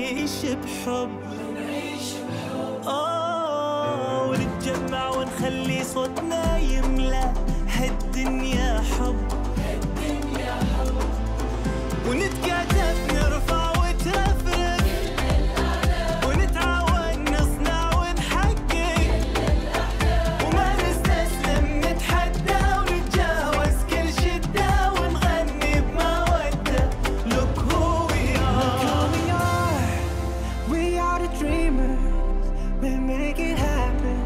ونعيش بحب ونتجمع ونخلي صوتنا يملى هالدنيا حب ونتكاتف نرفع وتفرق ونتعاون نصنع ونحقق وما نستسلم نتحدى ونتجاوز كل شدة ونغني بمودة. Look who we are, we are the dreamers, we make it happen,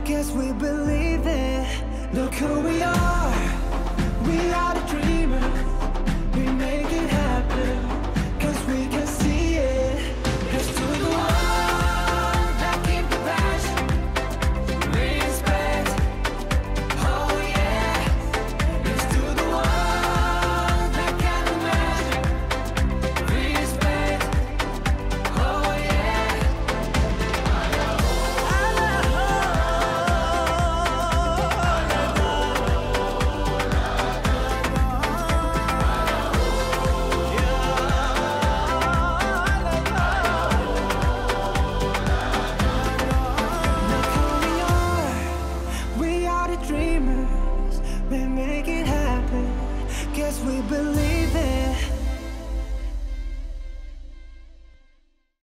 guess we believe it. Look who we are the dreamers, we make it happen, cause we can see it. Here's to the ones that keep the passion, respect, oh yeah. Here's to the ones that can imagine, respect, oh yeah. We are the dreamers, we make it happen, guess we believe